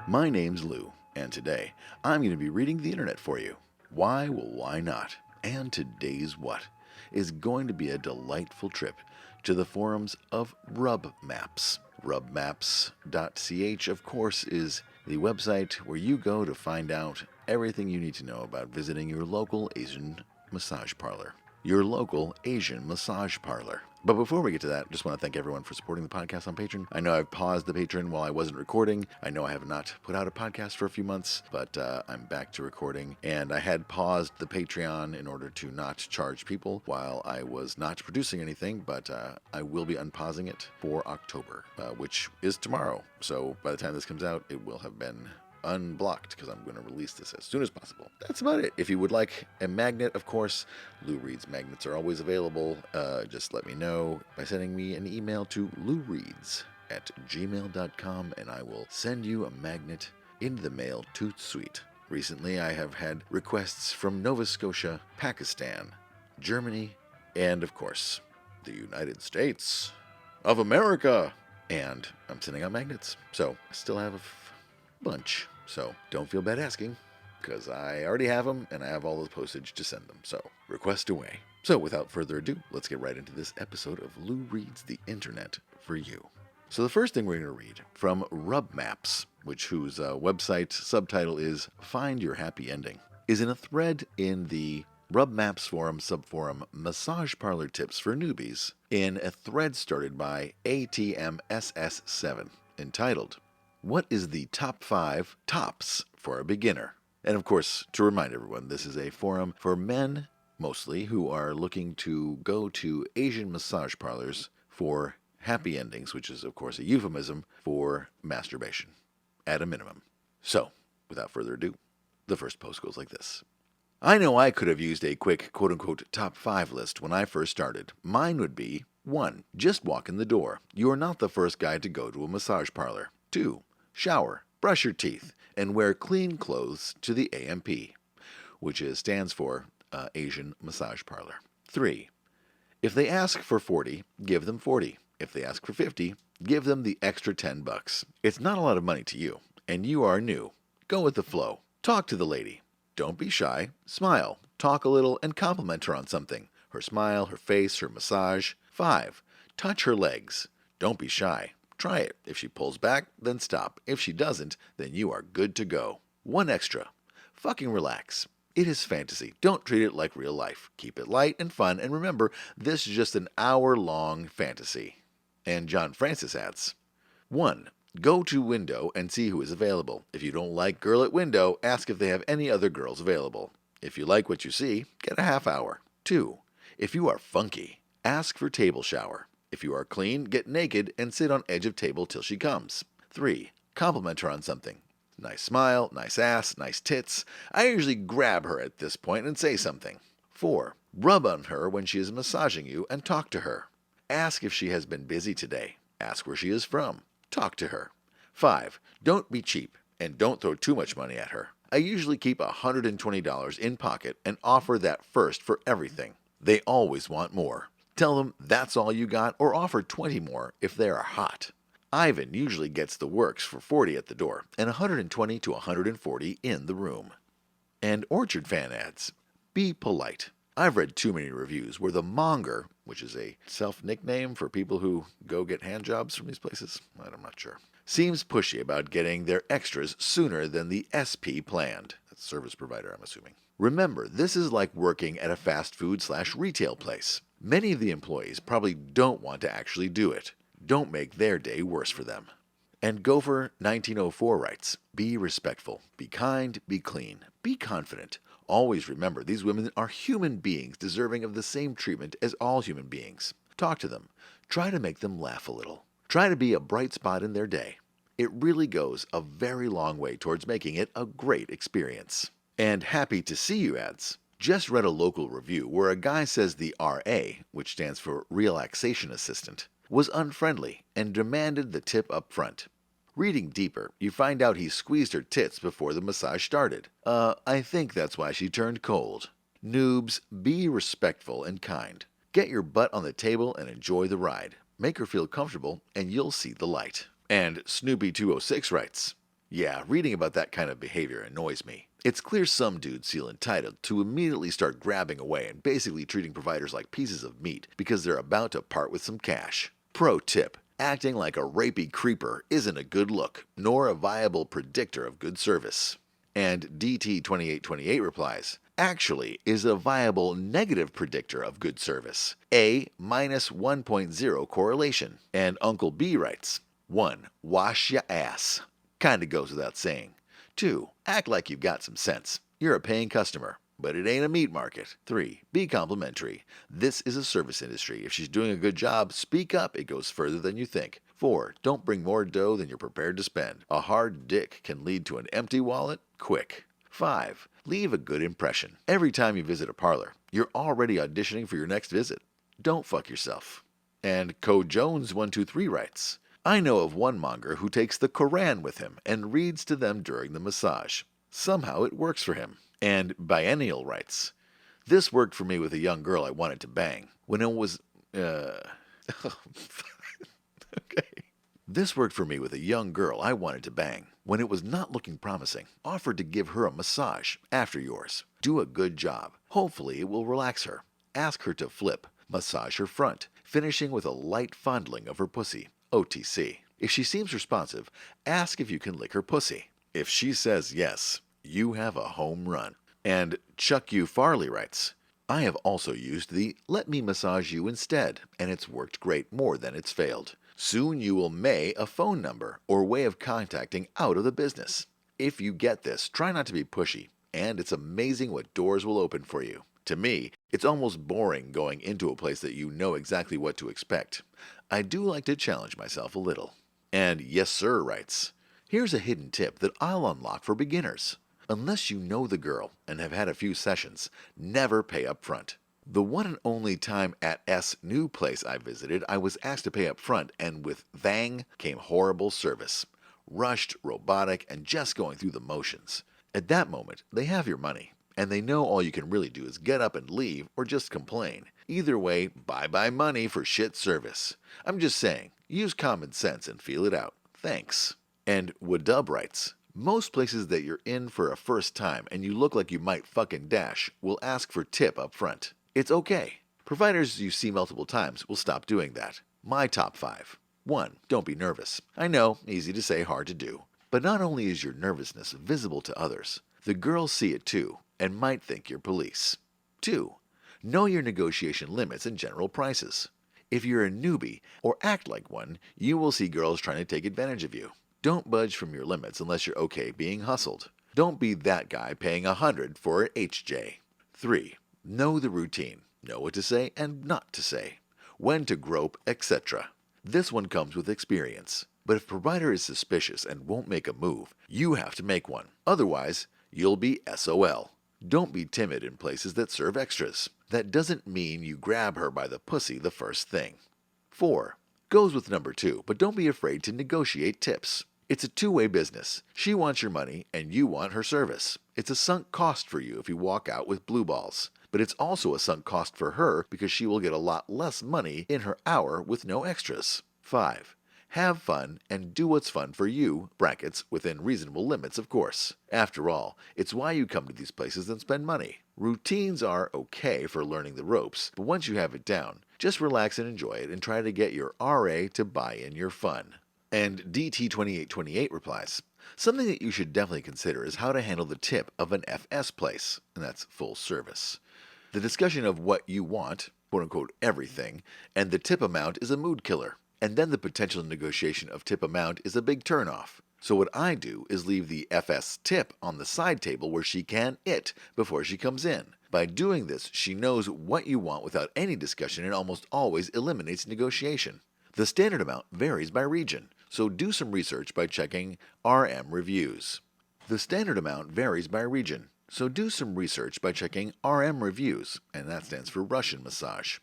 My name's Lou, and today I'm going to be reading the internet for you. Why? Well, why not? And today's what is going to be a delightful trip to the forums of Rub Maps. Rubmaps.ch, of course, is the website where you go to find out everything you need to know about visiting your local Asian massage parlor. Your local Asian massage parlor. But before we get to that, I just want to thank everyone for supporting the podcast on Patreon. I know I've paused the Patreon while I wasn't recording. I know I have not put out a podcast for a few months, but I'm back to recording. And I had paused the Patreon in order to not charge people while I was not producing anything, but I will be unpausing it for October, which is tomorrow. So by the time this comes out, it will have been unblocked because I'm going to release this as soon as possible. That's about it. If you would like a magnet, of course, Lou Reads magnets are always available. Just let me know by sending me an email to loureads@gmail.com and I will send you a magnet in the mail to Sweet. Recently, I have had requests from Nova Scotia, Pakistan, Germany, and of course, the United States of America. And I'm sending out magnets. So I still have a bunch, so don't feel bad asking, because I already have them and I have all the postage to send them, so request away. So without further ado, let's get right into this episode of Lou Reads the Internet for you. So the first thing we're going to read from Rub Maps, whose website subtitle is Find Your Happy Ending, is in a thread in the Rub Maps forum subforum Massage Parlor Tips for Newbies, in a thread started by ATMSS7 entitled What is the top 5 tops for a beginner? And of course, to remind everyone, this is a forum for men, mostly, who are looking to go to Asian massage parlors for happy endings, which is, of course, a euphemism for masturbation, at a minimum. So, without further ado, the first post goes like this. I know I could have used a quick quote-unquote top 5 list when I first started. Mine would be 1. Just walk in the door. You are not the first guy to go to a massage parlor. 2. Shower, brush your teeth, and wear clean clothes to the AMP, which stands for Asian Massage Parlor. 3. If they ask for 40, give them 40. If they ask for 50, give them the extra $10. It's not a lot of money to you, and you are new. Go with the flow. Talk to the lady. Don't be shy. Smile. Talk a little and compliment her on something. Her smile, her face, her massage. 5. Touch her legs. Don't be shy. Try it. If she pulls back, then stop. If she doesn't, then you are good to go. 1 extra. Fucking relax. It is fantasy. Don't treat it like real life. Keep it light and fun, and remember, this is just an hour-long fantasy. And John Francis adds, 1. Go to window and see who is available. If you don't like girl at window, ask if they have any other girls available. If you like what you see, get a half hour. 2. If you are funky, ask for table shower. If you are clean, get naked and sit on edge of table till she comes. 3. Compliment her on something. Nice smile, nice ass, nice tits. I usually grab her at this point and say something. 4. Rub on her when she is massaging you and talk to her. Ask if she has been busy today. Ask where she is from. Talk to her. 5. Don't be cheap and don't throw too much money at her. I usually keep $120 in pocket and offer that first for everything. They always want more. Tell them that's all you got or offer 20 more if they are hot. Ivan usually gets the works for 40 at the door and 120 to 140 in the room. And Orchard Fan adds, be polite. I've read too many reviews where the monger, which is a self-nickname for people who go get handjobs from these places, I'm not sure, seems pushy about getting their extras sooner than the SP planned. That's service provider, I'm assuming. Remember, this is like working at a fast food/retail place. Many of the employees probably don't want to actually do it. Don't make their day worse for them. And Gopher 1904 writes, be respectful, be kind, be clean, be confident. Always remember these women are human beings deserving of the same treatment as all human beings. Talk to them. Try to make them laugh a little. Try to be a bright spot in their day. It really goes a very long way towards making it a great experience. And Happy to See You adds, just read a local review where a guy says the RA, which stands for Relaxation Assistant, was unfriendly and demanded the tip up front. Reading deeper, you find out he squeezed her tits before the massage started. I think that's why she turned cold. Noobs, be respectful and kind. Get your butt on the table and enjoy the ride. Make her feel comfortable and you'll see the light. And Snoopy206 writes, Yeah, reading about that kind of behavior annoys me. It's clear some dudes feel entitled to immediately start grabbing away and basically treating providers like pieces of meat because they're about to part with some cash. Pro tip: acting like a rapey creeper isn't a good look, nor a viable predictor of good service. And DT2828 replies, actually is a viable negative predictor of good service. A minus 1.0 correlation. And Uncle B writes, 1. Wash ya ass. Kinda goes without saying. 2. Act like you've got some sense. You're a paying customer, but it ain't a meat market. 3. Be complimentary. This is a service industry. If she's doing a good job, speak up. It goes further than you think. 4. Don't bring more dough than you're prepared to spend. A hard dick can lead to an empty wallet quick. 5. Leave a good impression. Every time you visit a parlor, you're already auditioning for your next visit. Don't fuck yourself. And Code Jones 123 writes, I know of one monger who takes the Koran with him and reads to them during the massage. Somehow it works for him. And Biennial writes, this worked for me with a young girl I wanted to bang. When it was, okay. This worked for me with a young girl I wanted to bang. When it was not looking promising, offered to give her a massage after yours. Do a good job. Hopefully it will relax her. Ask her to flip. Massage her front, finishing with a light fondling of her pussy. OTC. If she seems responsive, ask if you can lick her pussy. If she says yes, you have a home run. And Chuck U. Farley writes, I have also used the let me massage you instead, and it's worked great more than it's failed. Soon you will may a phone number or way of contacting out of the business. If you get this, try not to be pushy, and it's amazing what doors will open for you. To me, it's almost boring going into a place that you know exactly what to expect. I do like to challenge myself a little. And Yes Sir writes, here's a hidden tip that I'll unlock for beginners. Unless you know the girl and have had a few sessions, never pay up front. The one and only time at S new place I visited, I was asked to pay up front, and with Vang came horrible service. Rushed, robotic, and just going through the motions. At that moment, they have your money, and they know all you can really do is get up and leave or just complain. Either way, bye-bye money for shit service. I'm just saying, use common sense and feel it out. Thanks. And Wadub writes, most places that you're in for a first time and you look like you might fucking dash will ask for tip up front. It's okay. Providers you see multiple times will stop doing that. My top 5. 1. Don't be nervous. I know, easy to say, hard to do. But not only is your nervousness visible to others, the girls see it too and might think you're police. 2. Know your negotiation limits and general prices. If you're a newbie or act like one, you will see girls trying to take advantage of you. Don't budge from your limits unless you're okay being hustled. Don't be that guy paying $100 for an HJ. 3. Know the routine. Know what to say and not to say. When to grope, etc. This one comes with experience. But if provider is suspicious and won't make a move, you have to make one. Otherwise, you'll be SOL. Don't be timid in places that serve extras. That doesn't mean you grab her by the pussy the first thing. 4. Goes with number 2, but don't be afraid to negotiate tips. It's a two-way business. She wants your money and you want her service. It's a sunk cost for you if you walk out with blue balls. But it's also a sunk cost for her because she will get a lot less money in her hour with no extras. 5. Have fun and do what's fun for you, brackets, within reasonable limits of course. After all, it's why you come to these places and spend money. Routines are okay for learning the ropes, but once you have it down, just relax and enjoy it and try to get your RA to buy in your fun. And DT2828 replies, something that you should definitely consider is how to handle the tip of an FS place, and that's full service. The discussion of what you want, quote-unquote everything, and the tip amount is a mood killer. And then the potential negotiation of tip amount is a big turnoff. So what I do is leave the FS tip on the side table where she can it before she comes in. By doing this, she knows what you want without any discussion and almost always eliminates negotiation. The standard amount varies by region, so do some research by checking RM reviews. The standard amount varies by region, so do some research by checking RM reviews, and that stands for Russian massage.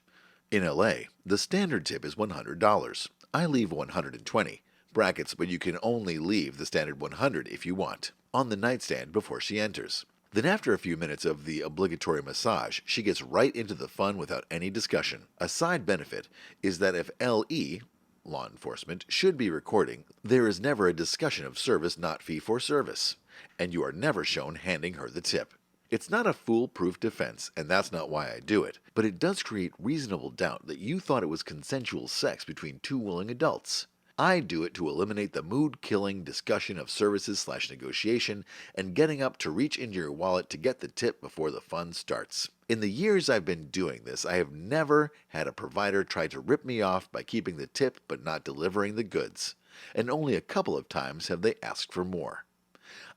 In LA, the standard tip is $100. I leave $120, brackets, but you can only leave the standard $100 if you want, on the nightstand before she enters. Then after a few minutes of the obligatory massage, she gets right into the fun without any discussion. A side benefit is that if LE, law enforcement should be recording, there is never a discussion of service not fee for service, and you are never shown handing her the tip. It's not a foolproof defense, and that's not why I do it, but it does create reasonable doubt that you thought it was consensual sex between two willing adults. I do it to eliminate the mood-killing discussion of services/negotiation and getting up to reach into your wallet to get the tip before the fun starts. In the years I've been doing this, I have never had a provider try to rip me off by keeping the tip but not delivering the goods, and only a couple of times have they asked for more.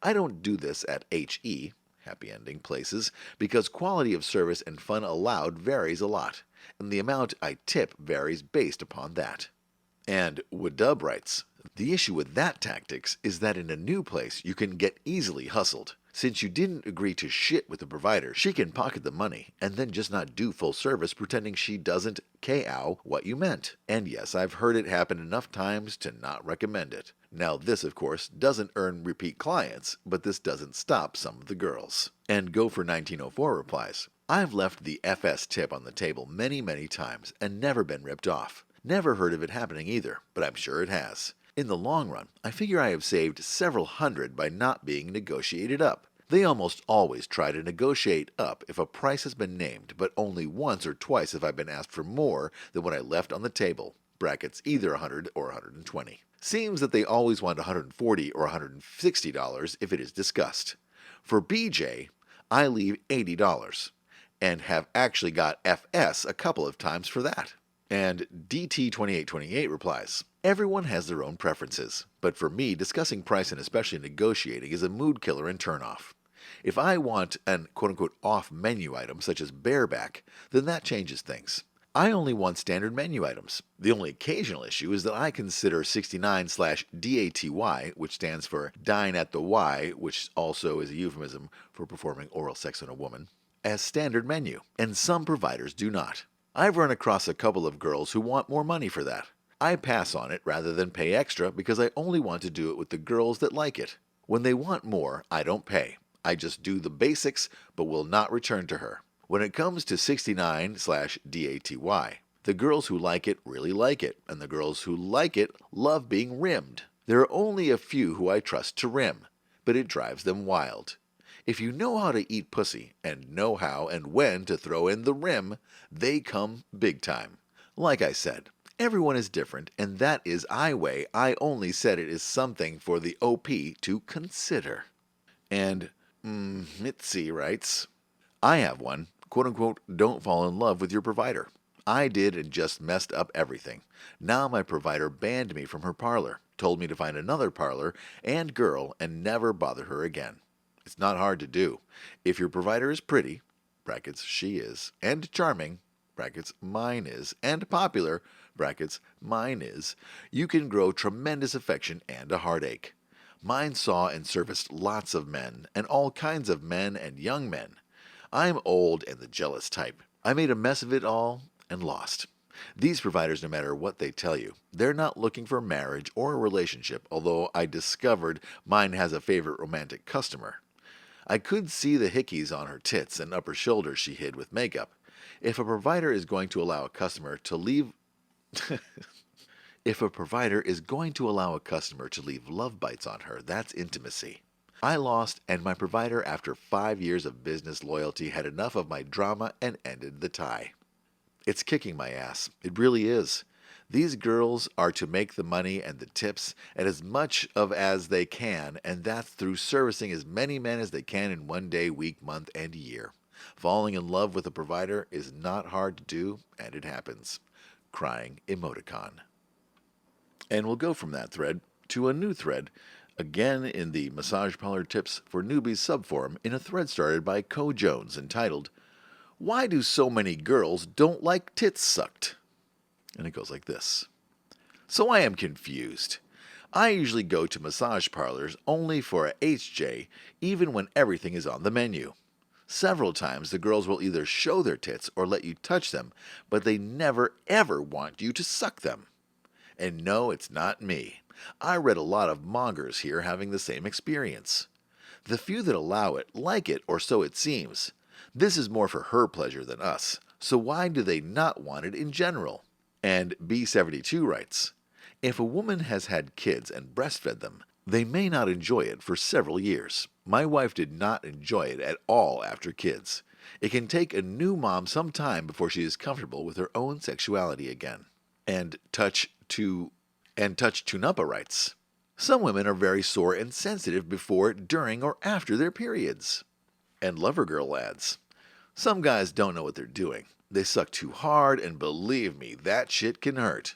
I don't do this at HE, happy ending places, because quality of service and fun allowed varies a lot, and the amount I tip varies based upon that. And Wadub writes, the issue with that tactics is that in a new place you can get easily hustled. Since you didn't agree to shit with the provider, she can pocket the money and then just not do full service pretending she doesn't KO what you meant. And yes, I've heard it happen enough times to not recommend it. Now this, of course, doesn't earn repeat clients, but this doesn't stop some of the girls. And Gopher 1904 replies, I've left the FS tip on the table many times and never been ripped off. Never heard of it happening either, but I'm sure it has. In the long run, I figure I have saved several hundred by not being negotiated up. They almost always try to negotiate up if a price has been named, but only once or twice have I been asked for more than what I left on the table, brackets either $100 or $120. Seems that they always want $140 or $160 if it is discussed. For BJ, I leave $80, and have actually got FS a couple of times for that. And DT2828 replies, everyone has their own preferences, but for me, discussing price and especially negotiating is a mood killer and turnoff. If I want an quote-unquote off-menu item such as bareback, then that changes things. I only want standard menu items. The only occasional issue is that I consider 69/DATY, which stands for dine at the Y, which also is a euphemism for performing oral sex on a woman, as standard menu, and some providers do not. I've run across a couple of girls who want more money for that. I pass on it rather than pay extra because I only want to do it with the girls that like it. When they want more, I don't pay. I just do the basics but will not return to her. When it comes to 69/DATY, the girls who like it really like it, and the girls who like it love being rimmed. There are only a few who I trust to rim, but it drives them wild. If you know how to eat pussy and know how and when to throw in the rim, they come big time. Like I said, everyone is different, and that is way. I only said it is something for the OP to consider. And Mitzi writes, I have one, quote-unquote, don't fall in love with your provider. I did and just messed up everything. Now my provider banned me from her parlor, told me to find another parlor and girl and never bother her again. It's not hard to do. If your provider is pretty, brackets she is, and charming, brackets mine is, and popular, brackets mine is, you can grow tremendous affection and a heartache. Mine saw and serviced lots of men, and all kinds of men and young men. I'm old and the jealous type. I made a mess of it all and lost. These providers, no matter what they tell you, they're not looking for marriage or a relationship, although I discovered mine has a favorite romantic customer. I could see the hickeys on her tits and upper shoulders she hid with makeup. If a provider is going to allow a customer to leave love bites on her, that's intimacy. I lost, and my provider, after 5 years of business loyalty, had enough of my drama and ended the tie. It's kicking my ass. It really is. These girls are to make the money and the tips and as much of as they can, and that's through servicing as many men as they can in one day, week, month, and year. Falling in love with a provider is not hard to do, and it happens. Crying emoticon. And we'll go from that thread to a new thread, again in the Massage Parlor Tips for Newbies subforum, in a thread started by Co Jones entitled, Why Do So Many Girls Don't Like Tits Sucked? And it goes like this. So I am confused. I usually go to massage parlors only for a HJ, even when everything is on the menu. Several times the girls will either show their tits or let you touch them, but they never ever want you to suck them. And no, it's not me. I read a lot of mongers here having the same experience. The few that allow it like it, or so it seems. This is more for her pleasure than us, so why do they not want it in general? And B72 writes, If a woman has had kids and breastfed them, they may not enjoy it for several years. My wife did not enjoy it at all after kids. It can take a new mom some time before she is comfortable with her own sexuality again. And touch Tunapa writes, some women are very sore and sensitive before, during, or after their periods. And Lovergirl adds, some guys don't know what they're doing. They suck too hard, and believe me, that shit can hurt.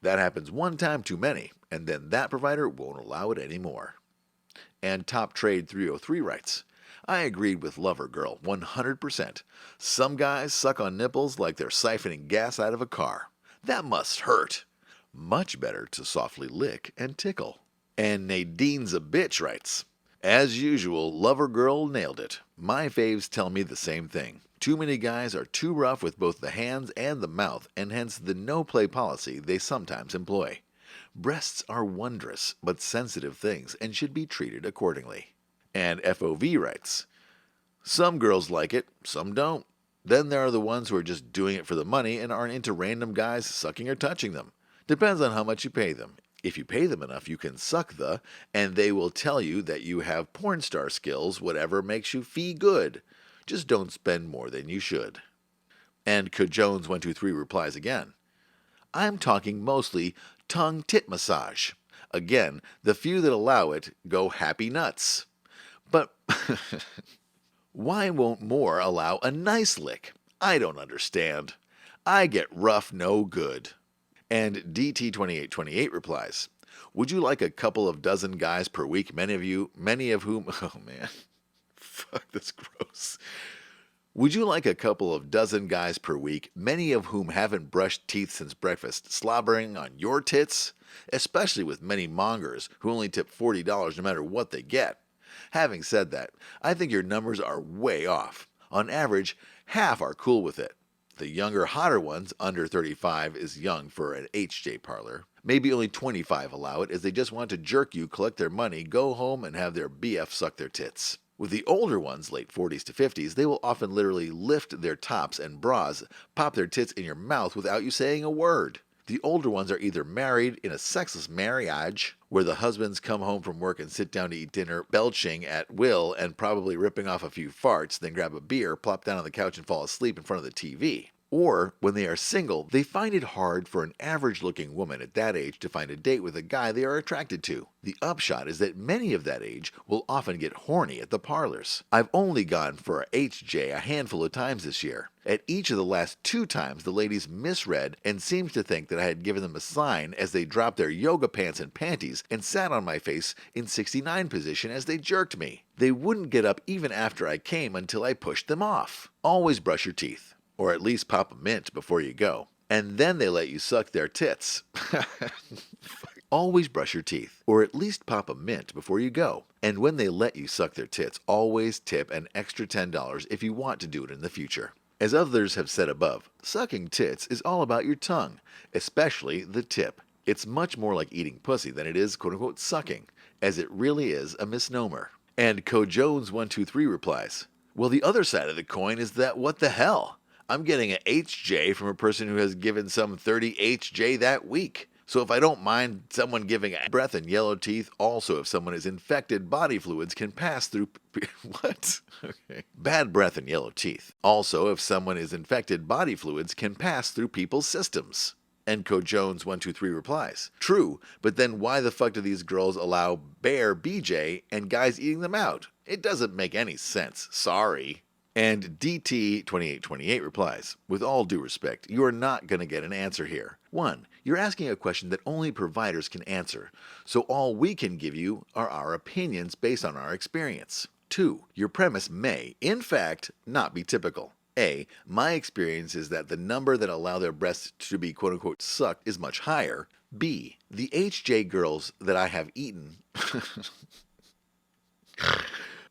That happens one time too many, and then that provider won't allow it anymore. And Top Trade 303 writes, I agreed with Lovergirl 100%. Some guys suck on nipples like they're siphoning gas out of a car. That must hurt. Much better to softly lick and tickle. And Nadine's a bitch writes, as usual, Lovergirl nailed it. My faves tell me the same thing. Too many guys are too rough with both the hands and the mouth, and hence the no-play policy they sometimes employ. Breasts are wondrous but sensitive things and should be treated accordingly. And FOV writes, some girls like it, some don't. Then there are the ones who are just doing it for the money and aren't into random guys sucking or touching them. Depends on how much you pay them. If you pay them enough, you can suck and they will tell you that you have porn star skills, whatever makes you feel good. Just don't spend more than you should. And Jones123 replies again, I'm talking mostly tongue tit massage. Again, the few that allow it go happy nuts. But why won't more allow a nice lick? I don't understand. I get rough no good. And DT2828 replies, would you like a couple of dozen guys per week, many of whom, oh man, fuck, that's gross. Would you like a couple of dozen guys per week, many of whom haven't brushed teeth since breakfast, slobbering on your tits? Especially with many mongers who only tip $40 no matter what they get. Having said that, I think your numbers are way off. On average, half are cool with it. The younger, hotter ones, under 35 is young for an HJ parlor. Maybe only 25 allow it as they just want to jerk you, collect their money, go home, and have their BF suck their tits. With the older ones, late 40s to 50s, they will often literally lift their tops and bras, pop their tits in your mouth without you saying a word. The older ones are either married in a sexless marriage, where the husbands come home from work and sit down to eat dinner, belching at will and probably ripping off a few farts, then grab a beer, plop down on the couch and fall asleep in front of the TV. Or, when they are single, they find it hard for an average-looking woman at that age to find a date with a guy they are attracted to. The upshot is that many of that age will often get horny at the parlors. I've only gone for a HJ a handful of times this year. At each of the last 2 times, the ladies misread and seemed to think that I had given them a sign as they dropped their yoga pants and panties and sat on my face in 69 position as they jerked me. They wouldn't get up even after I came until I pushed them off. Always brush your teeth. Or at least pop a mint before you go. And then they let you suck their tits. Always brush your teeth. Or at least pop a mint before you go. And when they let you suck their tits, always tip an extra $10 if you want to do it in the future. As others have said above, sucking tits is all about your tongue, especially the tip. It's much more like eating pussy than it is quote-unquote sucking, as it really is a misnomer. And Jones123 replies, well, the other side of the coin is that what the hell? I'm getting a HJ from a person who has given some 30 HJ that week. So if I don't mind someone giving breath and yellow teeth, also if someone is infected, body fluids can pass through... What? Okay. Bad breath and yellow teeth. Also, if someone is infected, body fluids can pass through people's systems. And Jones123 replies, true, but then why the fuck do these girls allow bare BJ and guys eating them out? It doesn't make any sense. Sorry. And DT2828 replies, with all due respect, you are not going to get an answer here. 1. You're asking a question that only providers can answer, so all we can give you are our opinions based on our experience. 2. Your premise may, in fact, not be typical. A. My experience is that the number that allow their breasts to be quote-unquote sucked is much higher. B. The HJ girls that I have eaten...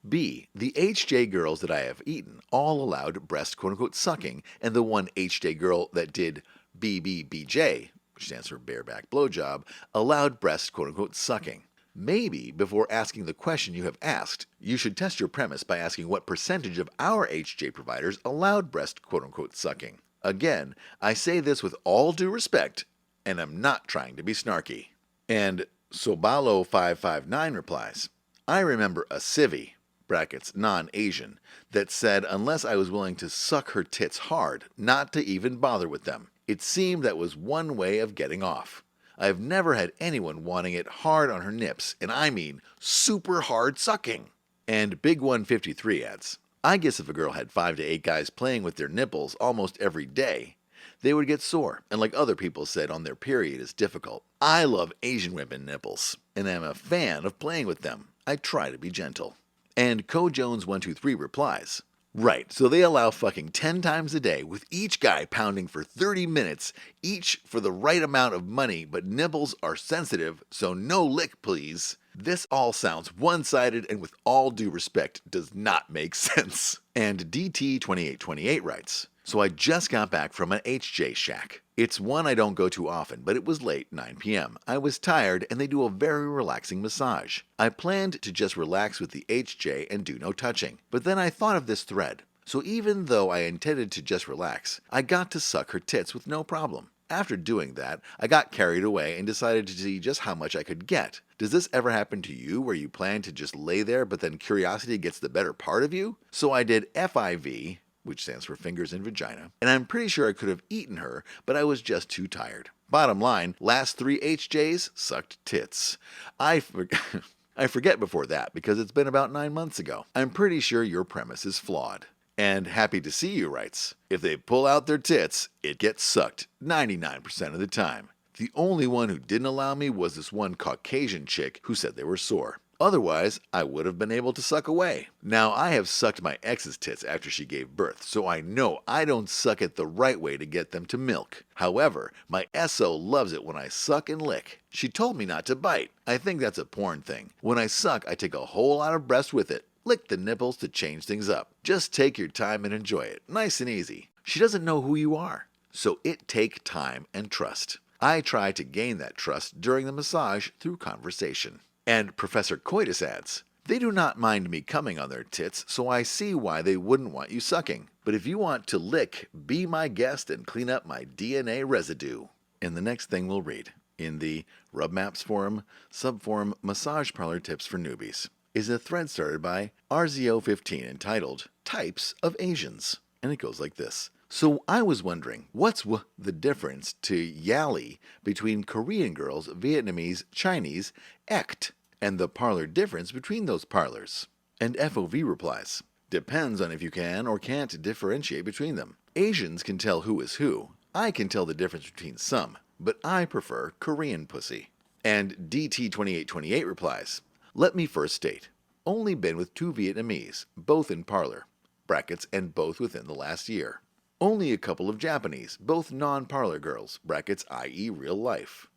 B. The HJ girls that I have eaten all allowed breast quote-unquote sucking, and the one HJ girl that did BBBJ, which stands for bareback blowjob, allowed breast quote-unquote sucking. Maybe before asking the question you have asked, you should test your premise by asking what percentage of our HJ providers allowed breast quote-unquote sucking. Again, I say this with all due respect, and I'm not trying to be snarky. And Sobalo559 replies, I remember a civvy, brackets non-Asian, that said unless I was willing to suck her tits hard, not to even bother with them. It seemed that was one way of getting off. I've never had anyone wanting it hard on her nips, and I mean super hard sucking. And Big153 adds, I guess if a girl had 5 to 8 guys playing with their nipples almost every day, they would get sore, and like other people said, on their period is difficult. I love Asian women nipples, and am a fan of playing with them. I try to be gentle. And CoJones123 replies, right, so they allow fucking 10 times a day with each guy pounding for 30 minutes, each for the right amount of money, but nipples are sensitive, so no lick please. This all sounds one-sided and with all due respect does not make sense. And DT2828 writes, so I just got back from an HJ shack. It's one I don't go to often, but it was late, 9 p.m. I was tired and they do a very relaxing massage. I planned to just relax with the HJ and do no touching, but then I thought of this thread. So even though I intended to just relax, I got to suck her tits with no problem. After doing that, I got carried away and decided to see just how much I could get. Does this ever happen to you where you plan to just lay there but then curiosity gets the better part of you? So I did FIV, which stands for fingers in vagina, and I'm pretty sure I could have eaten her, but I was just too tired. Bottom line, last 3 HJs sucked tits. I forget before that because it's been about 9 months ago. I'm pretty sure your premise is flawed. And Happy to See You writes, if they pull out their tits, it gets sucked 99% of the time. The only one who didn't allow me was this one Caucasian chick who said they were sore. Otherwise, I would have been able to suck away. Now, I have sucked my ex's tits after she gave birth, so I know I don't suck it the right way to get them to milk. However, my SO loves it when I suck and lick. She told me not to bite. I think that's a porn thing. When I suck, I take a whole lot of breath with it. Lick the nipples to change things up. Just take your time and enjoy it. Nice and easy. She doesn't know who you are, so it take time and trust. I try to gain that trust during the massage through conversation. And Professor Coitus adds, they do not mind me coming on their tits, so I see why they wouldn't want you sucking. But if you want to lick, be my guest and clean up my DNA residue. And the next thing we'll read, in the RubMaps forum, subforum Massage Parlor Tips for Newbies, is a thread started by RZO15 entitled, Types of Asians. And it goes like this. So I was wondering, what's the difference to yali between Korean girls, Vietnamese, Chinese, ect, and the parlor difference between those parlors? And FOV replies, depends on if you can or can't differentiate between them. Asians can tell who is who. I can tell the difference between some, but I prefer Korean pussy. And DT2828 replies, let me first state, only been with 2 Vietnamese, both in parlor, brackets, and both within the last year. Only a couple of Japanese, both non-parlor girls, brackets, i.e. real life.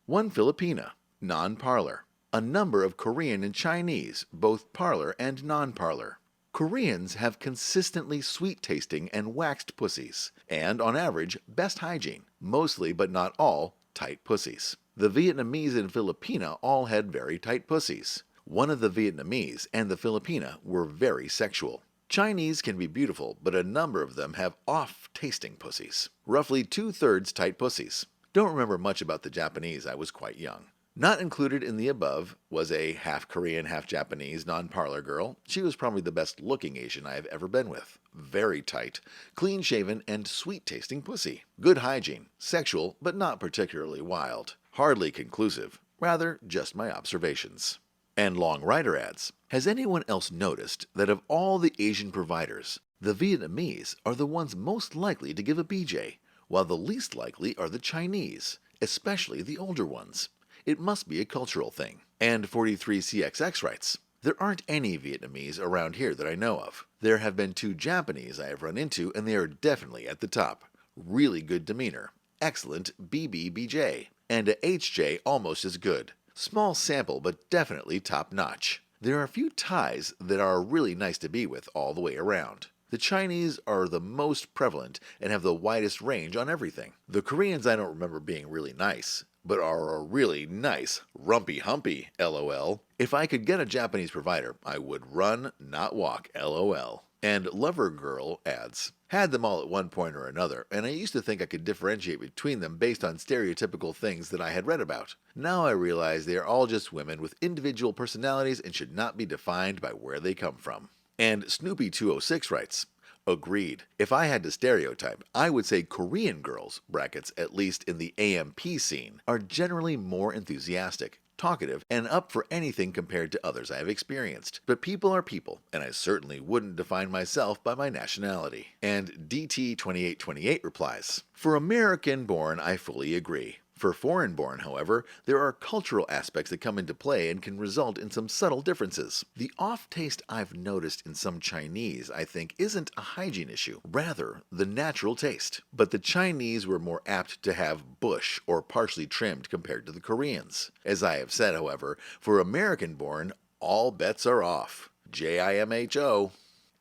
1 Filipina, non-parlor. A number of Korean and Chinese, both parlor and non-parlor. Koreans have consistently sweet-tasting and waxed pussies, and on average, best hygiene, mostly but not all, tight pussies. The Vietnamese and Filipina all had very tight pussies. One of the Vietnamese and the Filipina were very sexual. Chinese can be beautiful, but a number of them have off-tasting pussies. Roughly 2/3 tight pussies. Don't remember much about the Japanese, I was quite young. Not included in the above was a half Korean, half Japanese non-parlor girl. She was probably the best looking Asian I have ever been with. Very tight, clean-shaven, and sweet-tasting pussy. Good hygiene, sexual, but not particularly wild. Hardly conclusive, rather just my observations. And Long Rider adds, has anyone else noticed that of all the Asian providers, the Vietnamese are the ones most likely to give a BJ, while the least likely are the Chinese, especially the older ones? It must be a cultural thing. And 43CXX writes, there aren't any Vietnamese around here that I know of. There have been 2 Japanese I have run into, and they are definitely at the top. Really good demeanor. Excellent BBBJ. And a HJ almost as good. Small sample, but definitely top-notch. There are a few Thais that are really nice to be with all the way around. The Chinese are the most prevalent and have the widest range on everything. The Koreans I don't remember being really nice, but are a really nice rumpy-humpy, LOL. If I could get a Japanese provider, I would run, not walk, LOL. And Lover Girl adds, had them all at one point or another, and I used to think I could differentiate between them based on stereotypical things that I had read about. Now I realize they are all just women with individual personalities and should not be defined by where they come from. And Snoopy206 writes, agreed. If I had to stereotype, I would say Korean girls, brackets at least in the AMP scene, are generally more enthusiastic, talkative, and up for anything compared to others I have experienced. But people are people, and I certainly wouldn't define myself by my nationality. And DT2828 replies, for American-born, I fully agree. For foreign-born, however, there are cultural aspects that come into play and can result in some subtle differences. The off-taste I've noticed in some Chinese, I think, isn't a hygiene issue, rather the natural taste. But the Chinese were more apt to have bush or partially trimmed compared to the Koreans. As I have said, however, for American-born, all bets are off. JIMHO.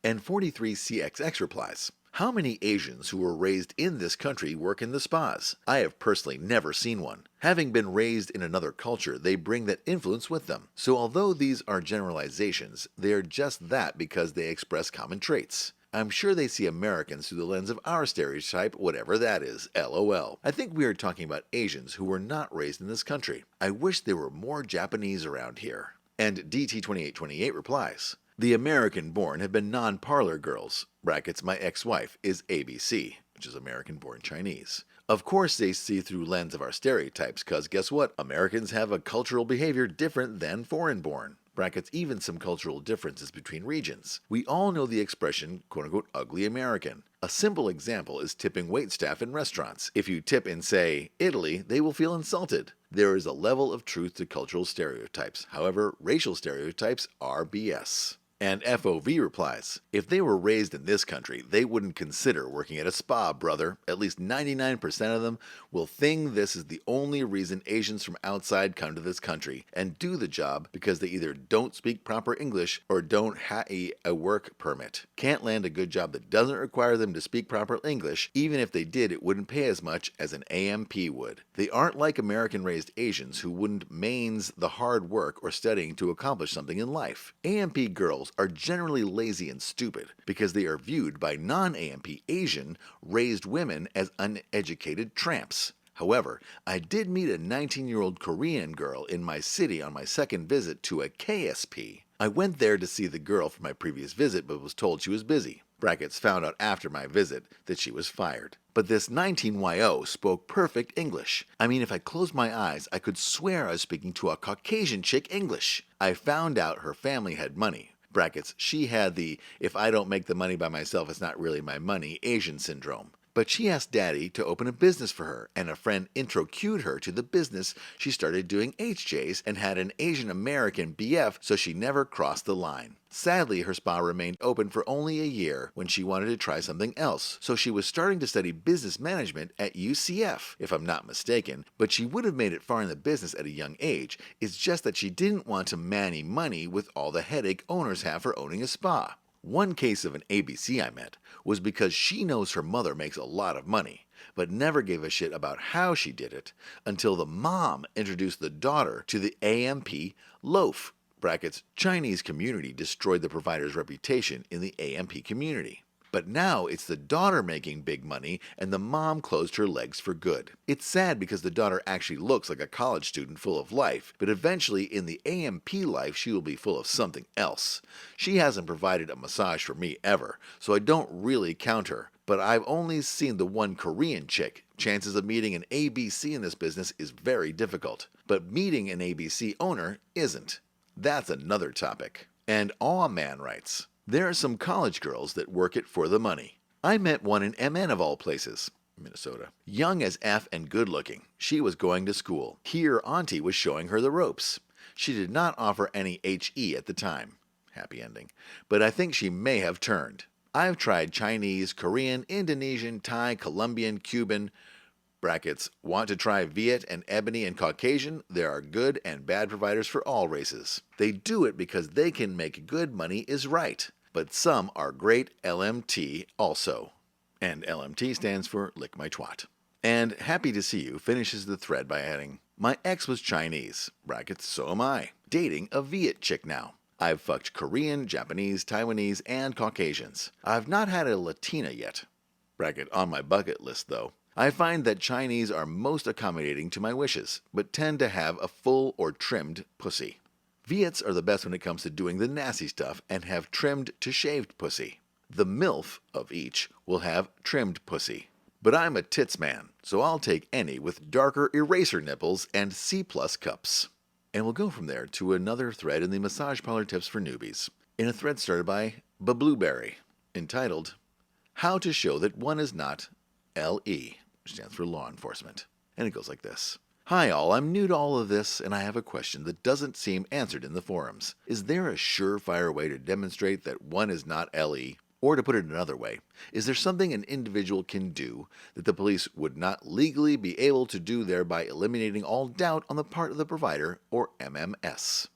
And 43CXX replies, how many Asians who were raised in this country work in the spas? I have personally never seen one. Having been raised in another culture, they bring that influence with them. So although these are generalizations, they are just that because they express common traits. I'm sure they see Americans through the lens of our stereotype, whatever that is, LOL. I think we are talking about Asians who were not raised in this country. I wish there were more Japanese around here. And DT2828 replies, the American-born have been non-parlor girls, brackets my ex-wife is ABC, which is American-born Chinese. Of course they see through lens of our stereotypes, cause guess what? Americans have a cultural behavior different than foreign-born. Brackets even some cultural differences between regions. We all know the expression, quote-unquote, ugly American. A simple example is tipping waitstaff in restaurants. If you tip in, say, Italy, they will feel insulted. There is a level of truth to cultural stereotypes. However, racial stereotypes are BS. And FOV replies, if they were raised in this country, they wouldn't consider working at a spa, brother. At least 99% of them will think this is the only reason Asians from outside come to this country and do the job because they either don't speak proper English or don't have a work permit. Can't land a good job that doesn't require them to speak proper English. Even if they did, it wouldn't pay as much as an AMP would. They aren't like American-raised Asians who wouldn't mains the hard work or studying to accomplish something in life. AMP girls are generally lazy and stupid because they are viewed by non-AMP Asian raised women as uneducated tramps. However, I did meet a 19-year-old Korean girl in my city on my second visit to a KSP. I went there to see the girl from my previous visit but was told she was busy. Brackets found out after my visit that she was fired. But this 19YO spoke perfect English. I mean, if I closed my eyes, I could swear I was speaking to a Caucasian chick English. I found out her family had money. Brackets, she had the, if I don't make the money by myself, it's not really my money, Asian syndrome. But she asked Daddy to open a business for her, and a friend intro-cued her to the business. She started doing HJs and had an Asian American BF, so she never crossed the line. Sadly, her spa remained open for only a year when she wanted to try something else, so she was starting to study business management at UCF, if I'm not mistaken, but she would have made it far in the business at a young age. It's just that she didn't want to manny money with all the headache owners have for owning a spa. One case of an ABC I met was because she knows her mother makes a lot of money, but never gave a shit about how she did it until the mom introduced the daughter to the AMP loaf. Brackets, Chinese community destroyed the provider's reputation in the AMP community. But now it's the daughter making big money and the mom closed her legs for good. It's sad because the daughter actually looks like a college student full of life, but eventually in the AMP life she will be full of something else. She hasn't provided a massage for me ever, so I don't really count her, but I've only seen the one Korean chick. Chances of meeting an ABC in this business is very difficult, but meeting an ABC owner isn't. That's another topic. And Aw Man writes, there are some college girls that work it for the money. I met one in MN of all places, Minnesota. Young as F and good looking. She was going to school. Here Auntie was showing her the ropes. She did not offer any HE at the time. Happy ending. But I think she may have turned. I've tried Chinese, Korean, Indonesian, Thai, Colombian, Cuban, brackets, want to try Viet and Ebony and Caucasian? There are good and bad providers for all races. They do it because they can make good money is right. But some are great LMT also. And LMT stands for Lick My Twat. And Happy to See You finishes the thread by adding, my ex was Chinese, brackets, so am I, dating a Viet chick now. I've fucked Korean, Japanese, Taiwanese, and Caucasians. I've not had a Latina yet. Bracket on my bucket list though. I find that Chinese are most accommodating to my wishes, but tend to have a full or trimmed pussy. Viets are the best when it comes to doing the nasty stuff and have trimmed to shaved pussy. The MILF of each will have trimmed pussy. But I'm a tits man, so I'll take any with darker eraser nipples and C+ cups. And we'll go from there to another thread in the Massage Parlor Tips for Newbies, in a thread started by Blueberry, entitled, How to Show That One Is Not LE, which stands for law enforcement. And it goes like this. Hi all, I'm new to all of this and I have a question that doesn't seem answered in the forums. Is there a surefire way to demonstrate that one is not LE? Or to put it another way, is there something an individual can do that the police would not legally be able to do, thereby eliminating all doubt on the part of the provider or MMS?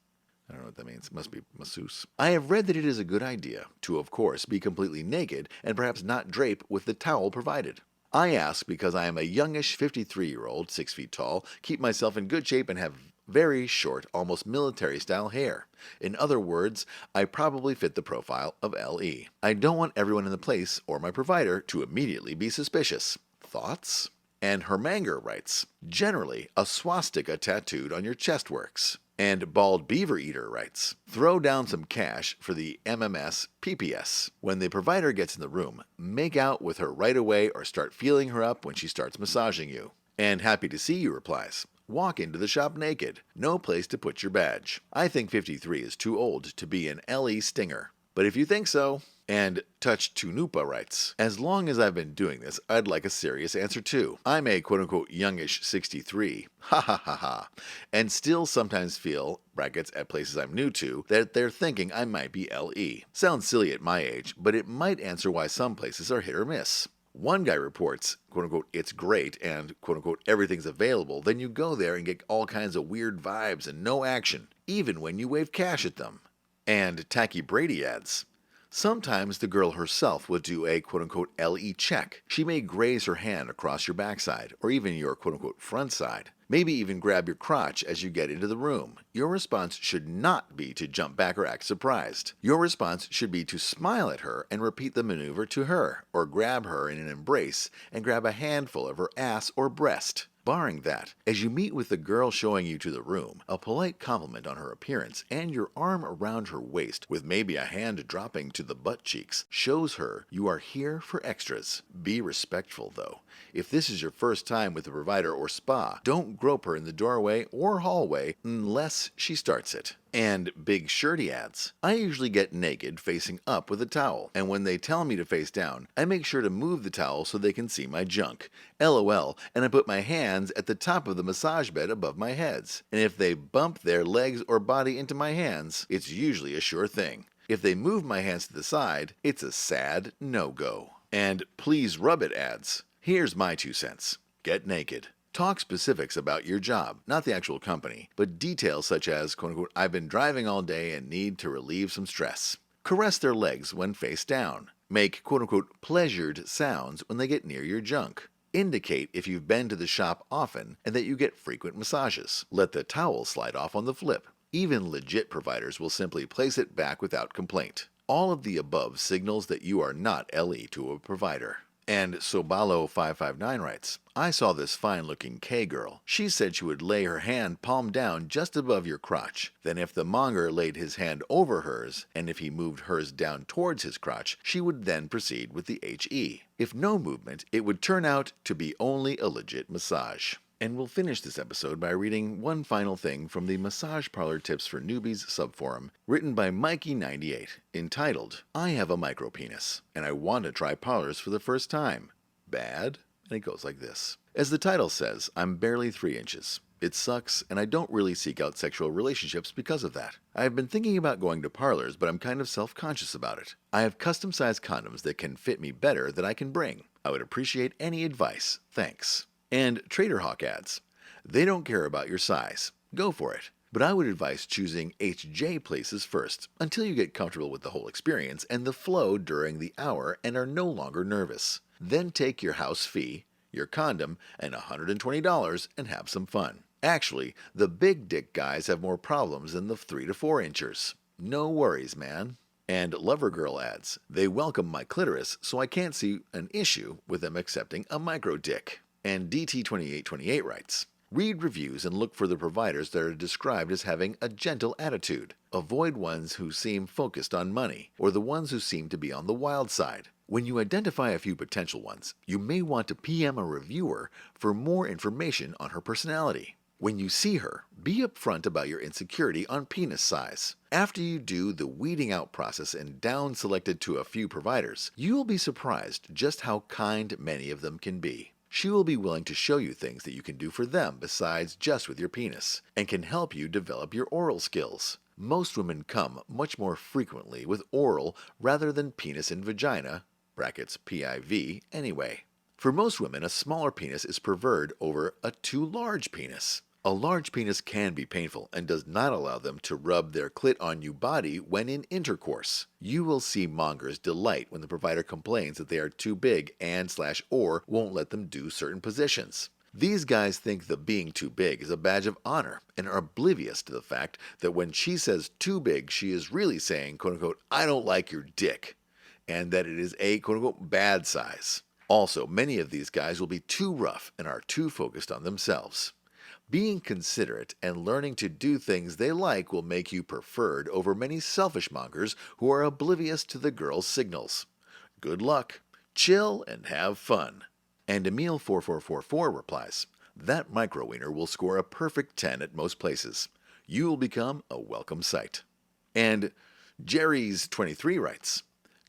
I don't know what that means. It must be masseuse. I have read that it is a good idea to, of course, be completely naked and perhaps not drape with the towel provided. I ask because I am a youngish 53-year-old, 6 feet tall, keep myself in good shape and have very short, almost military-style hair. In other words, I probably fit the profile of LE. I don't want everyone in the place or my provider to immediately be suspicious. Thoughts? And Hermanger writes, generally, a swastika tattooed on your chest works. And Bald Beaver Eater writes, throw down some cash for the MMS PPS. When the provider gets in the room, make out with her right away or start feeling her up when she starts massaging you. And Happy to See You replies, walk into the shop naked. No place to put your badge. I think 53 is too old to be an LE stinger. But if you think so, and Touch Tunupa writes, as long as I've been doing this, I'd like a serious answer too. I'm a quote-unquote youngish 63, ha ha ha ha, and still sometimes feel, brackets at places I'm new to, that they're thinking I might be LE. Sounds silly at my age, but it might answer why some places are hit or miss. One guy reports, quote-unquote, it's great and, quote-unquote, everything's available, then you go there and get all kinds of weird vibes and no action, even when you wave cash at them. And Tacky Brady adds, sometimes the girl herself will do a quote-unquote LE check. She may graze her hand across your backside, or even your quote-unquote front side. Maybe even grab your crotch as you get into the room. Your response should not be to jump back or act surprised. Your response should be to smile at her and repeat the maneuver to her, or grab her in an embrace and grab a handful of her ass or breast. Barring that, as you meet with the girl showing you to the room, a polite compliment on her appearance and your arm around her waist with maybe a hand dropping to the butt cheeks shows her you are here for extras. Be respectful though. If this is your first time with a provider or spa, don't grope her in the doorway or hallway unless she starts it. And Big Shirty adds, I usually get naked facing up with a towel, and when they tell me to face down, I make sure to move the towel so they can see my junk. LOL, and I put my hands at the top of the massage bed above my heads. And if they bump their legs or body into my hands, it's usually a sure thing. If they move my hands to the side, it's a sad no-go. And Please Rub It adds, here's my 2 cents. Get naked. Talk specifics about your job, not the actual company, but details such as, quote-unquote, I've been driving all day and need to relieve some stress. Caress their legs when face down. Make, quote-unquote, pleasured sounds when they get near your junk. Indicate if you've been to the shop often and that you get frequent massages. Let the towel slide off on the flip. Even legit providers will simply place it back without complaint. All of the above signals that you are not LE to a provider. And Sobalo559 writes, I saw this fine-looking K-girl. She said she would lay her hand palm down just above your crotch. Then if the monger laid his hand over hers, and if he moved hers down towards his crotch, she would then proceed with the HE. If no movement, it would turn out to be only a legit massage. And we'll finish this episode by reading one final thing from the Massage Parlor Tips for Newbies subforum, written by Mikey98, entitled, I have a micropenis, and I want to try parlors for the first time. Bad? And it goes like this. As the title says, I'm barely 3 inches. It sucks, and I don't really seek out sexual relationships because of that. I have been thinking about going to parlors, but I'm kind of self-conscious about it. I have custom-sized condoms that can fit me better than I can bring. I would appreciate any advice. Thanks. And Trader Hawk adds, they don't care about your size. Go for it. But I would advise choosing HJ places first, until you get comfortable with the whole experience and the flow during the hour and are no longer nervous. Then take your house fee, your condom, and $120 and have some fun. Actually, the big dick guys have more problems than the 3 to 4 inchers. No worries, man. And Lovergirl adds, they welcome my clitoris, so I can't see an issue with them accepting a micro dick. And DT2828 writes, read reviews and look for the providers that are described as having a gentle attitude. Avoid ones who seem focused on money, or the ones who seem to be on the wild side. When you identify a few potential ones, you may want to PM a reviewer for more information on her personality. When you see her, be upfront about your insecurity on penis size. After you do the weeding out process and down selected to a few providers, you will be surprised just how kind many of them can be. She will be willing to show you things that you can do for them besides just with your penis, and can help you develop your oral skills. Most women come much more frequently with oral rather than penis and vagina, brackets PIV, anyway. For most women, a smaller penis is preferred over a too large penis. A large penis can be painful and does not allow them to rub their clit on you body when in intercourse. You will see mongers delight when the provider complains that they are too big and/or won't let them do certain positions. These guys think the being too big is a badge of honor and are oblivious to the fact that when she says too big, she is really saying, quote unquote, I don't like your dick, and that it is a quote unquote bad size. Also, many of these guys will be too rough and are too focused on themselves. Being considerate and learning to do things they like will make you preferred over many selfish mongers who are oblivious to the girl's signals. Good luck, chill, and have fun. And Emil4444 replies, that micro wiener will score a perfect 10 at most places. You will become a welcome sight. And Jerry's23 writes,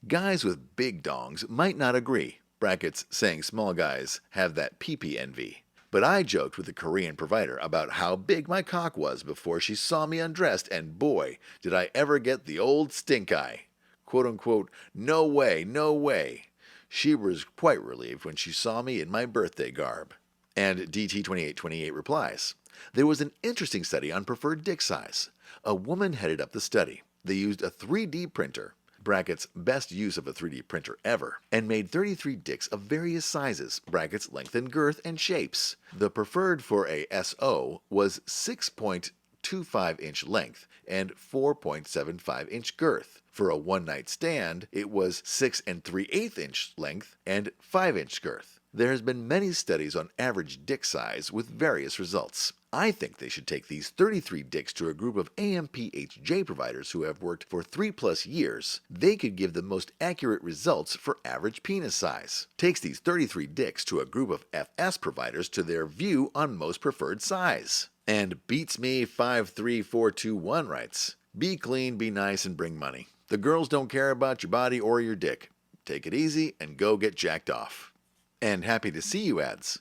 guys with big dongs might not agree, brackets saying small guys have that pee-pee envy. But I joked with the Korean provider about how big my cock was before she saw me undressed, and boy, did I ever get the old stink eye. Quote unquote, no way, no way. She was quite relieved when she saw me in my birthday garb. And DT2828 replies, there was an interesting study on preferred dick size. A woman headed up the study. They used a 3D printer, brackets best use of a 3D printer ever, and made 33 dicks of various sizes, brackets length and girth and shapes. The preferred for a SO was 6.25 inch length and 4.75 inch girth. For a one-night stand, it was 6 3/8 inch length and 5 inch girth. There has been many studies on average dick size with various results. I think they should take these 33 dicks to a group of AMPHJ providers who have worked for 3+ years. They could give the most accurate results for average penis size. Takes these 33 dicks to a group of FS providers to their view on most preferred size. And Beats Me 53421 writes, be clean, be nice, and bring money. The girls don't care about your body or your dick. Take it easy and go get jacked off. And Happy to See You adds,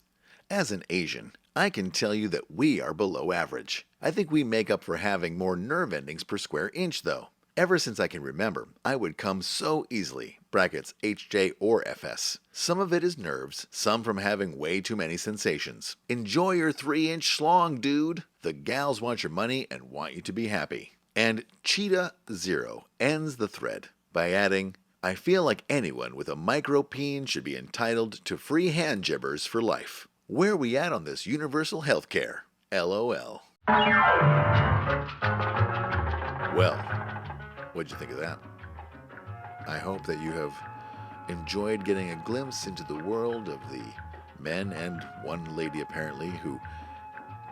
as an Asian, I can tell you that we are below average. I think we make up for having more nerve endings per square inch though. Ever since I can remember, I would come so easily, brackets HJ or FS. Some of it is nerves, some from having way too many sensations. Enjoy your 3-inch schlong, dude. The gals want your money and want you to be happy. And Cheetah Zero ends the thread by adding, I feel like anyone with a micro-peen should be entitled to free hand jibbers for life. Where are we at on this universal health care? LOL. Well, what'd you think of that? I hope that you have enjoyed getting a glimpse into the world of the men and one lady apparently who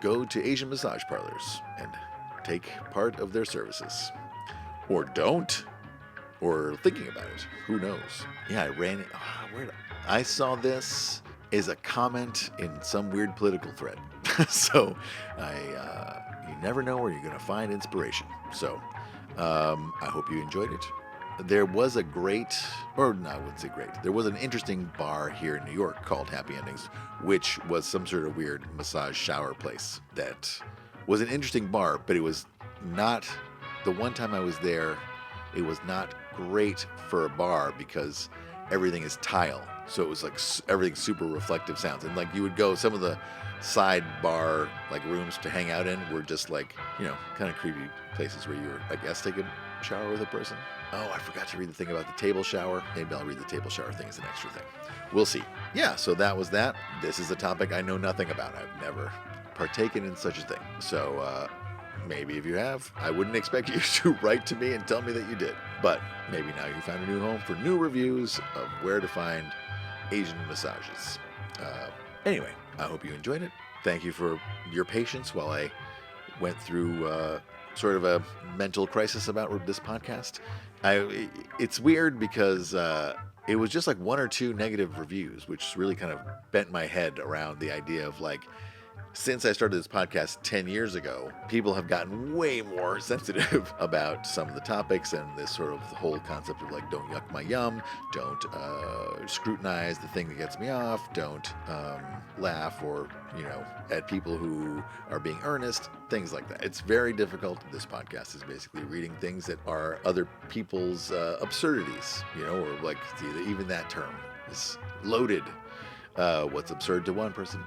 go to Asian massage parlors and take part of their services. Or don't. Or thinking about it. Who knows? Yeah, I saw this as a comment in some weird political thread. So you never know where you're going to find inspiration. So I hope you enjoyed it. There was a great, or no, I wouldn't say great. There was an interesting bar here in New York called Happy Endings, which was some sort of weird massage shower place that was an interesting bar, but it was not, the one time I was there, it was not great for a bar because everything is tile. So it was like everything's super reflective sounds. And like you would go, some of the side bar like rooms to hang out in were just like, you know, kind of creepy places where you were, I guess, taking a shower with a person. Oh, I forgot to read the thing about the table shower. Maybe I'll read the table shower thing as an extra thing. We'll see. Yeah, so that was that. This is a topic I know nothing about. I've never partaken in such a thing. So Maybe if you have, I wouldn't expect you to write to me and tell me that you did. But maybe now you found a new home for new reviews of where to find Asian massages. Anyway, I hope you enjoyed it. Thank you for your patience while I went through sort of a mental crisis about this podcast. It's weird because it was just like one or two negative reviews, which really kind of bent my head around the idea of like, since I started this podcast 10 years ago, people have gotten way more sensitive about some of the topics and this sort of the whole concept of like, don't yuck my yum, don't scrutinize the thing that gets me off, don't laugh or, at people who are being earnest, things like that. It's very difficult. This podcast is basically reading things that are other people's absurdities, or like even that term is loaded. What's absurd to one person,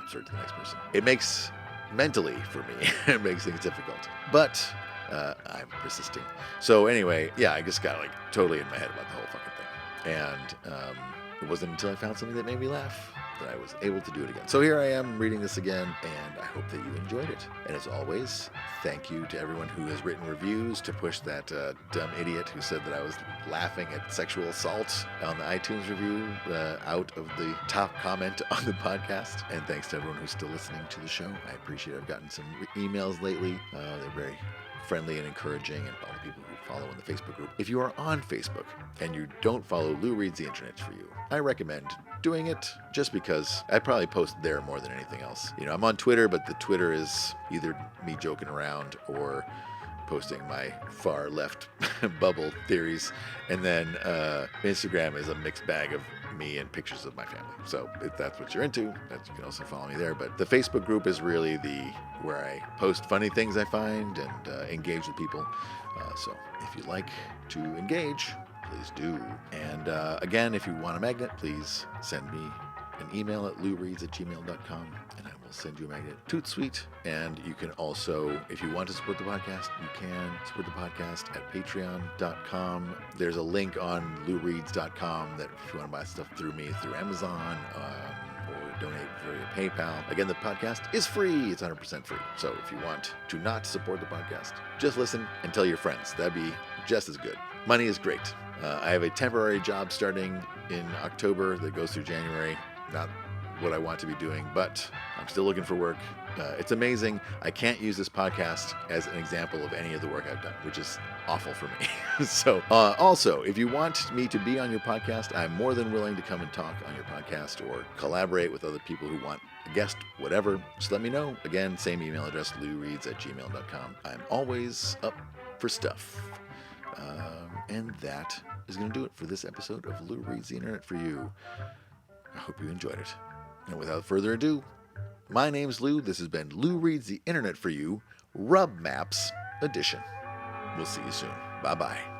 absurd to the next person. It makes, mentally for me, it makes things difficult. But I'm persisting. So anyway, yeah, I just got like totally in my head about the whole fucking thing. And it wasn't until I found something that made me laugh that I was able to do it again. So here I am reading this again, and I hope that you enjoyed it. And as always, thank you to everyone who has written reviews to push that dumb idiot who said that I was laughing at sexual assault on the iTunes review out of the top comment on the podcast. And thanks to everyone who's still listening to the show. I appreciate it. I've gotten some emails lately. They're very friendly and encouraging, and all the people who follow in the Facebook group. If you are on Facebook and you don't follow Lou Reads the Internet for You, I recommend doing it just because I probably post there more than anything else. I'm on Twitter, but the Twitter is either me joking around or posting my far left bubble theories. And then Instagram is a mixed bag of me and pictures of my family. So if that's what you're into, you can also follow me there. But the Facebook group is really where I post funny things I find and engage with people. So if you like to engage, please do. And again, if you want a magnet, please send me an email at loureads@gmail.com, and I will send you a magnet. Toot sweet. And you can also, if you want to support the podcast, you can support the podcast at patreon.com. There's a link on loureads.com that if you want to buy stuff through me through Amazon, or donate via PayPal. Again, the podcast is free. It's 100% free. So if you want to not support the podcast, just listen and tell your friends. That'd be just as good. Money is great. I have a temporary job starting in October that goes through January. Not what I want to be doing, but I'm still looking for work. It's amazing. I can't use this podcast as an example of any of the work I've done, which is awful for me. So also, if you want me to be on your podcast, I'm more than willing to come and talk on your podcast or collaborate with other people who want a guest, whatever. Just let me know. Again, same email address, loureads@gmail.com. I'm always up for stuff. And that is going to do it for this episode of Lou Reads the Internet for You. I hope you enjoyed it. And without further ado, my name's Lou. This has been Lou Reads the Internet for You, Rub Maps Edition. We'll see you soon. Bye-bye.